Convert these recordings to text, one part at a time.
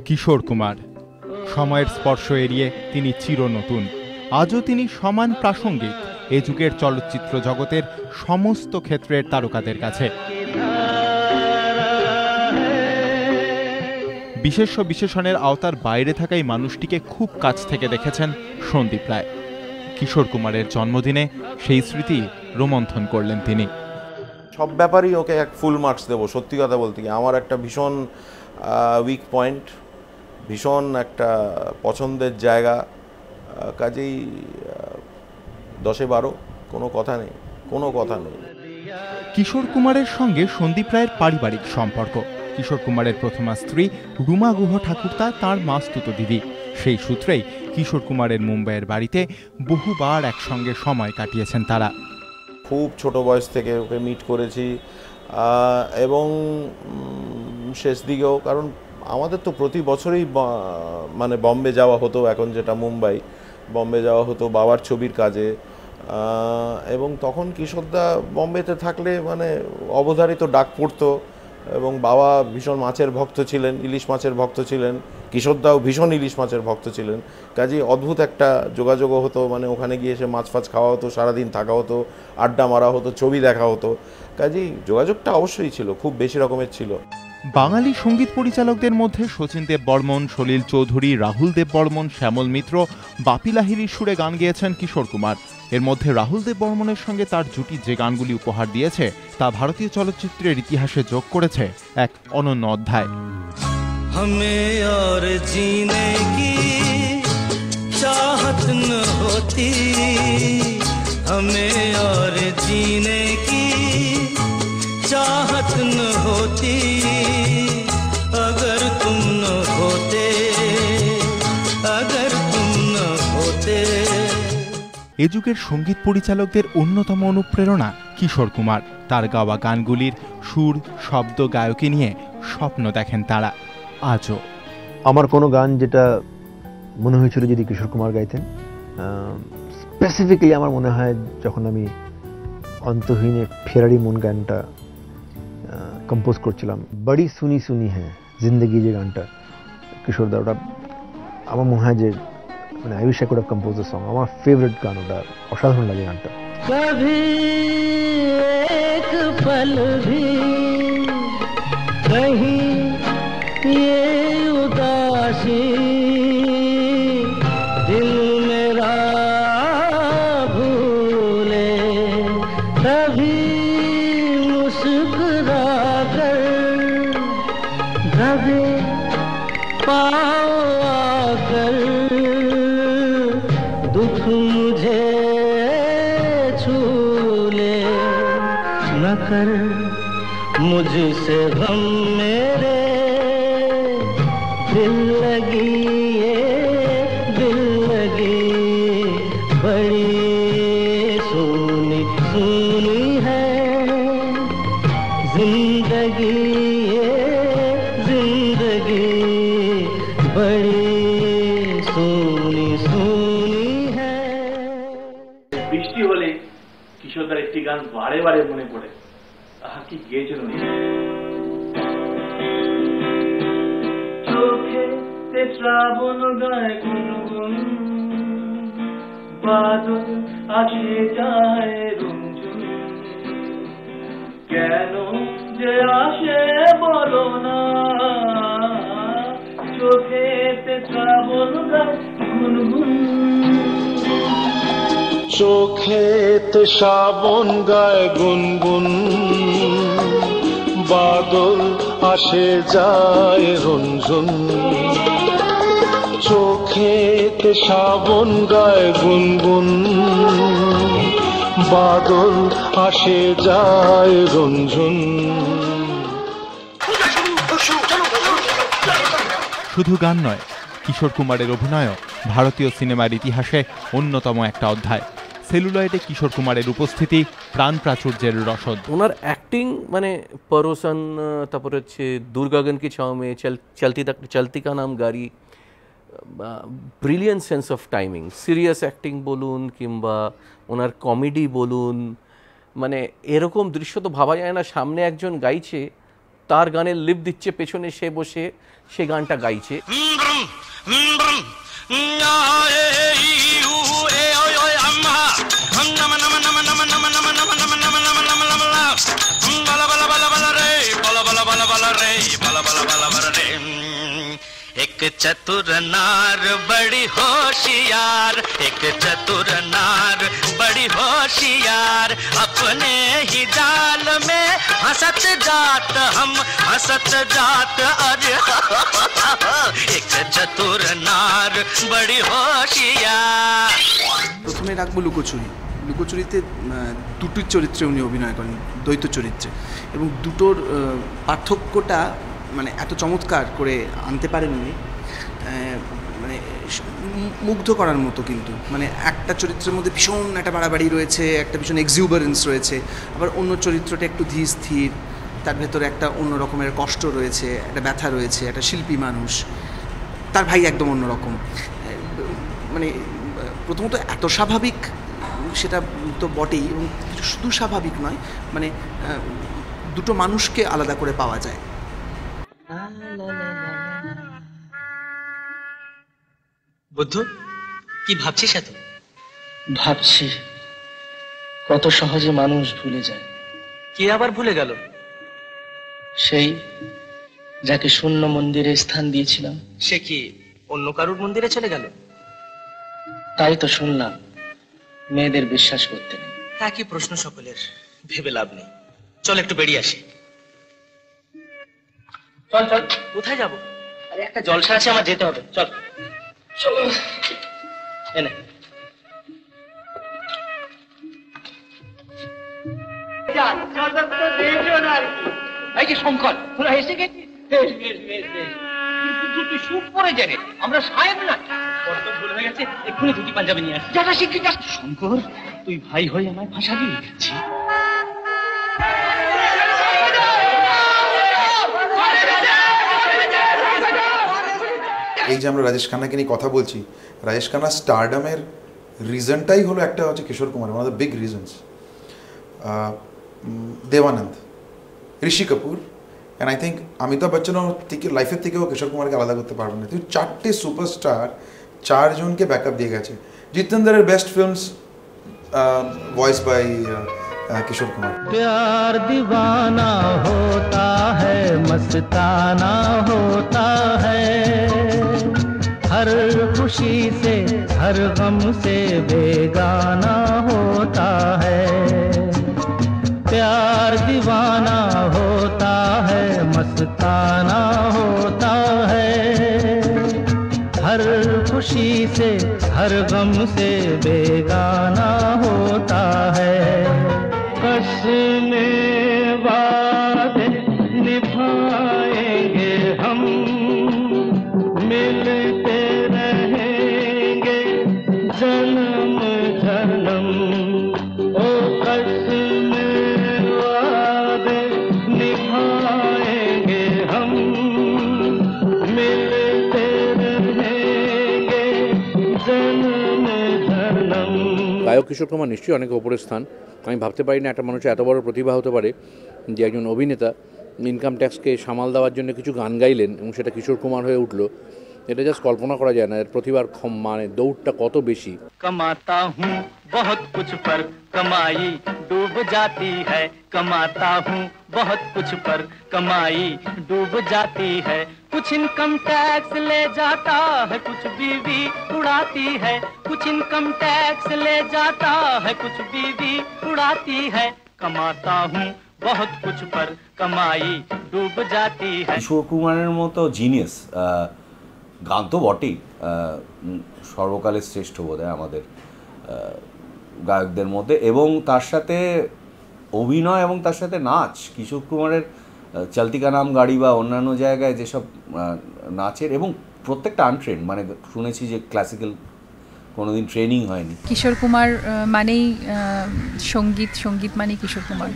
কিশোর কুমার সময়ের স্পর্শ এড়িয়ে তিনি চিরনতুন। আজও তিনি সমান প্রাসঙ্গিক এ যুগের চলচ্চিত্র জগতের সমস্ত ক্ষেত্রের তারকাদের কাছে। বিশেষ্য বিশেষণের আওতার বাইরে থাকা এই মানুষটিকে খুব কাছ থেকে দেখেছেন সন্দীপ রায়। কিশোর কুমারের জন্মদিনে সেই স্মৃতি রোমন্থন করলেন তিনি। সব ব্যাপারেই ওকে এক ফুল মার্কস দেবো। সত্যি কথা বলতে কি, আমার একটা ভীষণ উইক পয়েন্ট, ভীষণ একটা পছন্দের জায়গা, কাজেই 10-এ 12, কোনো কথা নেই। কিশোর কুমারের সঙ্গে সন্দীপ রায়ের পারিবারিক সম্পর্ক। কিশোর কুমারের প্রথমা স্ত্রী রুমা গুহ ঠাকুরতা তাঁর মাস্তুতো দিদি। সেই সূত্রেই কিশোর কুমারের মুম্বাইয়ের বাড়িতে বহুবার একসঙ্গে সময় কাটিয়েছেন তারা। খুব ছোট বয়স থেকে ওকে মিট করেছি, এবং শেষ দিকেও, কারণ আমাদের তো প্রতি বছরই মানে বম্বে যাওয়া হতো, এখন যেটা মুম্বাই, বম্বে যাওয়া হতো বাবার ছবির কাজে। এবং তখন কিশোরদা বম্বেতে থাকলে মানে অবধারিত ডাক পড়তো, এবং বাবা ভীষণ মাছের ভক্ত ছিলেন, ইলিশ মাছের ভক্ত ছিলেন, কিশোরদাও ভীষণ ইলিশ মাছের ভক্ত ছিলেন। কাজেই অদ্ভুত একটা যোগাযোগও হতো, মানে ওখানে গিয়ে এসে মাছ ফাছ খাওয়া হতো, সারাদিন থাকা হতো, আড্ডা মারা হতো, ছবি দেখা হতো। কাজেই যোগাযোগটা অবশ্যই ছিল, খুব বেশি রকমের ছিল। বাঙালি সঙ্গীত পরিচালকদের মধ্যে শচীন দেব বর্মন, সলিল চৌধুরী, রাহুল দেব বর্মন, শ্যামল মিত্র, বাপি লাহিড়ীর সুরে গান গেয়েছেন কিশোর কুমার। এর মধ্যে রাহুল দেব বর্মনের সঙ্গে তার জুটি যে গানগুলি উপহার দিয়েছে তা ভারতীয় চলচ্চিত্রের ইতিহাসে যোগ করেছে এক অনন্য অধ্যায়। हमें और जीने की चाहत न होती, हमें और जीने की चाहत न होती, अगर तुम न होते, अगर तुम न होते। এ যুগের সঙ্গীত পরিচালকদের অন্যতম অনুপ্রেরণা কিশোর কুমার। তার গাওয়া গানগুলির সুর, শব্দ, গায়কী নিয়ে স্বপ্ন দেখেন তারা। আজও আমার কোনো গান যেটা মনে হয়েছিল যদি কিশোর কুমার গাইতেন, স্পেসিফিক্যালি আমার মনে হয় যখন আমি অন্তহীনের ফেরারি মন গানটা কম্পোজ করছিলাম, বড়ি সুনি সুনি হ্যাঁ জিন্দগি, যে গানটা কিশোরদা, ওটা আমার মনে হয় যে মানে I wish I could have compose the song. আমার ফেভারিট গান ওটা, অসাধারণ লাগে গানটা। कभी एक पल भी कहीं ये उदासी दिल मेरा भूले, कभी मुस्कुरा कर दबे पाँव आकर, दुख मुझे छू ले न कर, मुझसे गम मेरे दिल लगी, ये दिल लगी बड़ी सोनी सोनी है जिंदगी, ये जिंदगी बड़ी सोनी सोनी है। বৃষ্টি হলে কিশোরদার একটি গান বারে বারে মনে পড়ে। আহা, কি গেয়েছিল চোখে শ্রাবণ গায় গুনগুন, বাদল আসে যায় রঞ্জুন, কেন যে আসে বলো না, চোখে শ্রাবণ গায় গুনগুন, চোখেতে শ্রাবণ গায় গুনগুন, বাদল আসে যায় রঞ্জন, চোখেতে শ্রাবণ গায় গুনগুন, বাদল আসে যায় রঞ্জন। শুধু গান নয়, কিশোর কুমারের অভিনয়ও ভারতীয় সিনেমার ইতিহাসে অন্যতম একটা অধ্যায়। সেলুলয়েডে কিশোর কুমারের উপস্থিতি প্রাণ প্রাচুর্যের রসদ। ওনার অ্যাক্টিং মানে পরোসন, তারপরে হচ্ছে দুর্গাগন কি ছাও মে, চলতি কা নাম গাড়ি, brilliant sense of timing, serious acting বলুন কিংবা ওনার কমেডি বলুন, মানে এরকম দৃশ্য তো ভাবা যায় না, সামনে একজন গাইছে, তার গানের লিপ দিচ্ছে, পেছনে সে বসে সে গানটা গাইছে। एक चतुर नार बड़ी होशियार, एक चतुर नार बड़ी होशियार, अपने ही जाल में हंसत जात हम हंसत जात, अरे एक चतुर नार बड़ी होशियार। প্রথমে রাখবো লুকোচুরি। লুকোচুরিতে দুটি চরিত্রে উনি অভিনয় করেন, দ্বৈত চরিত্রে, এবং দুটোর পার্থক্যটা মানে এত চমৎকার করে আনতে পারেন উনি, মানে মুগ্ধ করার মতো। কিন্তু মানে একটা চরিত্রের মধ্যে ভীষণ একটা বাড়াবাড়ি রয়েছে, একটা ভীষণ এক্সিউবারেন্স রয়েছে, আবার অন্য চরিত্রটা একটু ধীর স্থির, তার ভেতরে একটা অন্য রকমের কষ্ট রয়েছে, একটা ব্যথা রয়েছে, একটা শিল্পী মানুষ, তার ভাই একদম অন্যরকম। মানে প্রথমত এত স্বাভাবিক সেটা তো বটেই, এবং শুধু স্বাভাবিক নয়, মানে দুটো মানুষকে আলাদা করে পাওয়া যায়। বুদ্ধ, কি ভাবছিস এত? ভাবছি কত সহজে মানুষ ভুলে যায়। কে আবার ভুলে গেল? সেই যাকে শূন্য মন্দিরে স্থান দিয়েছিলাম। সে কি অন্য কারুর মন্দিরে চলে গেল? তাই তো শুনলাম, মেয়েদের বিশ্বাস করতে নেই। একই প্রশ্ন সকলের, ভেবে লাভ নেই। চল একটু বেরিয়ে আসি। চল চল। কোথায় যাব? আরে একটা জলসা আছে, আমার যেতে হবে, চল চলো। এনে এই যে শঙ্কর, তোরা এসে গেছিস? বেশ বেশ বেশ বেশ, কিন্তু তুই সুখ পরে জেনে আমরা সাহেব না, বড্ড ভুল হয়ে গেছে। এক্ষুনি ধুতি পাঞ্জাবি নিয়ে আসি। যাটা শিখবি যা। শঙ্কর, তুই ভাই হয়ে আমায় ফাঁসাবি? এই যে আমরা রাজেশ খান্নাকে নিয়ে কথা বলছি, রাজেশ খান্না স্টারডামের রিজনটাই হলো একটা হচ্ছে Kishore Kumar, one of the big reasons, Dev Anand, Rishi Kapoor, and I think Amitabh বচ্চনের থেকে লাইফের থেকেও কিশোর কুমারকে আলাদা করতে পারবেন না। তুই চারটে সুপারস্টার চারজনকে ব্যাকআপ দিয়ে গেছে। জিতেন্দ্রের best films voice by Kishore Kumar. प्यार दीवाना होता है, मस्ताना होता है, हर खुशी से हर गम से बेगाना होता है। प्यार दीवाना होता है, मस्ताना होता है, हर खुशी से हर गम से बेगाना होता है। कसमे वादे निभाएंगे हम, मिलते रहेंगे जन्म जन्म। ओ कसमे वादे निभाएंगे हम, मिलते रहेंगे जन्म जन्म। গায়ক কিশোর কুমার নিশ্চয়ই অনেক ওপরের স্থান। আমি ভাবতে পারি না একটা মানুষের এত বড় প্রতিভা হতে পারে যে একজন অভিনেতা ইনকাম ট্যাক্সকে সামাল দেওয়ার জন্য কিছু গান গাইলেন এবং সেটা কিশোর কুমার হয়ে উঠলো। এটা জাস্ট কল্পনা করা যায় না এর প্রতিভার মানে দৌড়টা কত বেশি। कमाता हूँ बहुत कुछ पर कमाई डूब जाती है, कमाता हूँ बहुत कुछ पर कमाई डूब जाती है। कुछ इनकम टैक्स ले जाता है, कुछ बीवी उड़ाती है, कुछ इनकम टैक्स ले जाता है, कुछ बीवी उड़ाती है। कमाता हूँ बहुत कुछ पर कमाई डूब जाती है। কিশোর কুমারের মতো জিনিয়াস গান তো বটেই, সর্বকালের শ্রেষ্ঠ বোধহয় আমাদের গায়কদের মধ্যে, এবং তার সাথে অভিনয় এবং তার সাথে নাচ। কিশোর কুমারের চলতি কা নাম গাড়ি বা অন্যান্য জায়গায় যেসব নাচের, এবং প্রত্যেকটা আনট্রেন্ড, মানে শুনেছি যে ক্লাসিক্যাল কোনোদিন ট্রেনিং হয়নি। কিশোর কুমার মানেই সঙ্গীত, সঙ্গীত মানেই কিশোর কুমার।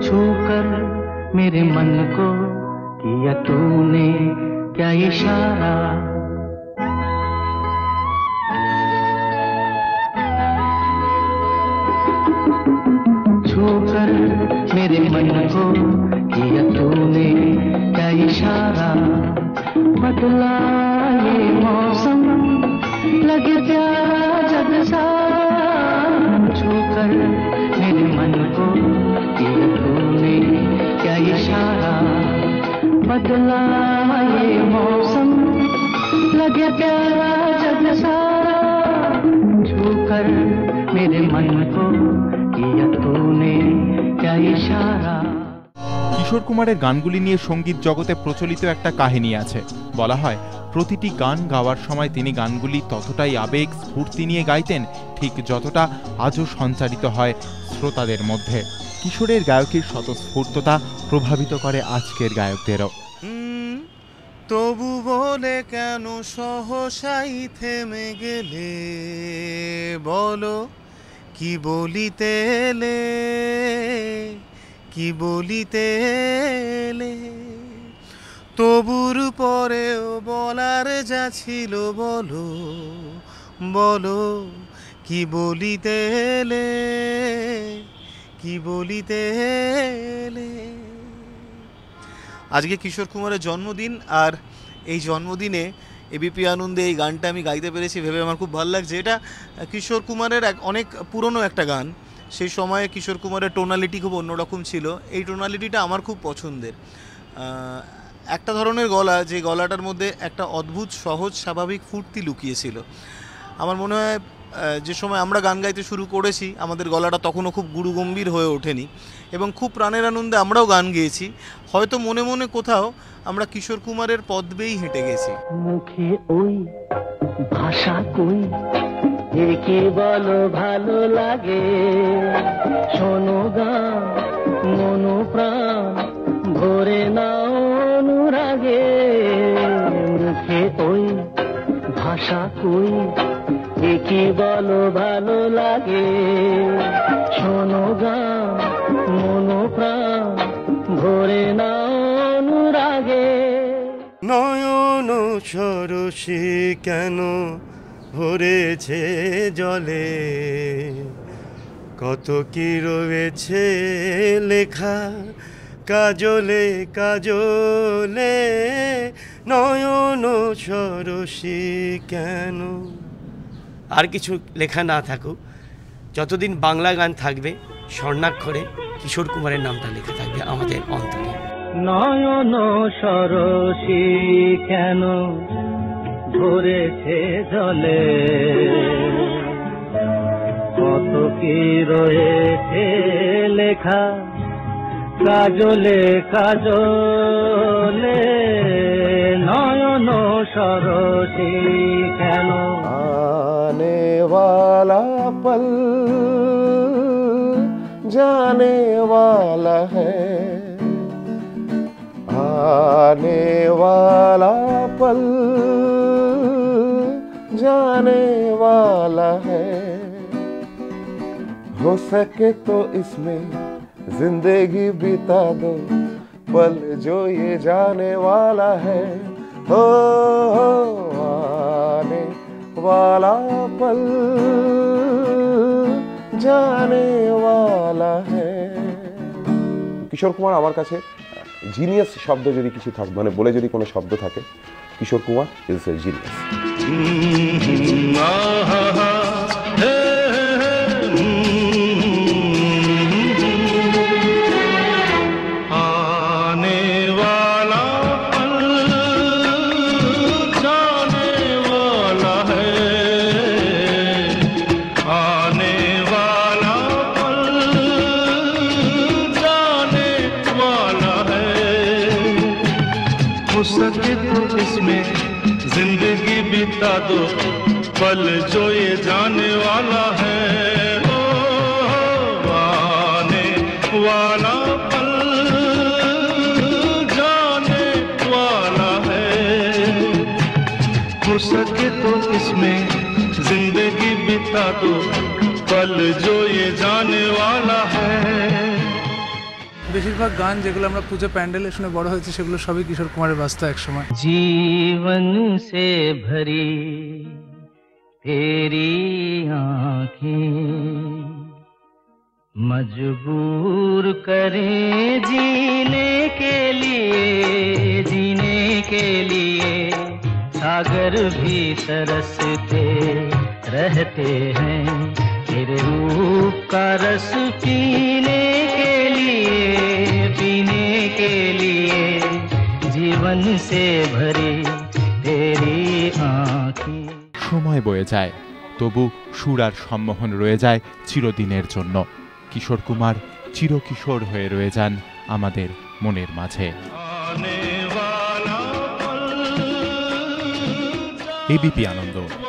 छूकर मेरे मन को किया तूने मेरे मन को किया तूने क्या इशारा, बदला ये मौसम लगे प्यारा जग सारा, छूकर मेरे मन को किया तूने क्या इशारा, बदला ये मौसम लगे प्यारा जग सारा, छूकर मेरे मन को किया तूने क्या इशारा। কিশোর কুমারের গানগুলি নিয়ে সঙ্গীত জগতে প্রচলিত একটা কাহিনী আছে। বলা হয় প্রতিটি গান গাওয়ার সময় তিনি গানগুলি ততটাই আবেগ স্ফূর্তি নিয়ে গাইতেন ঠিক যতটা আজও সঞ্চারিত হয় শ্রোতাদের মধ্যে। কিশোরের গায়কের স্বতঃস্ফূর্ততা প্রভাবিত করে আজকের গায়কদেরও। তবু বলে কেন সহসাই থেমে গেলে, বলো কি বলিতে এলে, কি বলিতে এলে, তবুর পরেও বলার যা ছিল বলো, বলো কি বলিতে এলে, কি বলিতে এলে। আজকে কিশোর কুমারের জন্মদিন, আর এই জন্মদিনে এবিপি আনন্দে এই গানটা আমি গাইতে পেরেছি ভেবে আমার খুব ভালো লাগছে। এটা কিশোর কুমারের অনেক পুরনো একটা গান। সেই সময়ে কিশোর কুমারের টোনালিটি খুব অন্যরকম ছিল। এই টোনালিটিটা আমার খুব পছন্দের। একটা ধরনের গলা, যে গলাটার মধ্যে একটা অদ্ভুত সহজ স্বাভাবিক ফুর্তি লুকিয়েছিল। আমার মনে হয় যে সময় আমরা গান গাইতে শুরু করেছি আমাদের গলাটা তখনও খুব গুরুগম্ভীর হয়ে ওঠেনি, এবং খুব প্রাণের আনন্দে আমরাও গান গেয়েছি। হয়তো মনে মনে কোথাও আমরা কিশোর কুমারের পথ বেয়েই হেঁটে গেছি। মুখে ওই ভাষা কই, একে বলো ভালো লাগে, শোনো গান মনো প্রাণ ভরে নাও অনুরাগে, মুখে ওই ভাষা কই, একে বলো ভালো লাগে, শোনো গান মনো প্রাণ ভরে নাও অনুরাগে। নয়ন সরসী কেন ভরেছে জলে, কত কি রয়েছে লেখা কাজলে কাজলে, নয়ন সরসী কেন। আর কিছু লেখা না থাকুক, যতদিন বাংলা গান থাকবে স্বর্ণাক্ষরে কিশোর কুমারের নামটা লেখা থাকবে আমাদের অন্তরে। নয়ন সরসী কেন ভরেছে জলে, কত কি রয়েছে লেখা কাজলে কাজলে, নয়ন সরসী কেন। आने वाला पल जाने वाला है, आने वाला पल जाने वाला है, हो सके तो इसमें जिंदगी बिता दो, पल जो ये जाने वाला है, हो आने वाला पल जाने वाला है। কিশোর কুমার আমার কাছে জিনিয়াস শব্দ যদি কিছু থাকে, মানে বলে যদি কোনো শব্দ থাকে, Kishore Kumar is a genius. सके तो इसमें जिंदगी बिता दो, पल जो ये जाने वाला है, ओ आने वाला पल जाने वाला है, हो सके तो इसमें जिंदगी बिता दो, पल जो ये जाने वाला है। বেশিরভাগ গান যেগুলো আমরা পুজো প্যান্ডেলে শুনে বড় হয়েছে সেগুলো সবই কিশোর কুমারের বাস্তব এক সময়। जीवन से भरी तेरी आँखें मजबूर करें जीने के लिए सागर भी तरसते रहते हैं तेरे रूप का रस पीने के लिए जीवन से भरी तेरी आँखें। সময় বয়ে যায়, তবু সুর আর সম্মোহন রয়ে যায় চিরদিনের জন্য। কিশোর কুমার চিরকিশোর হয়ে রয়ে যান আমাদের মনের মাঝে। এবিপি আনন্দ।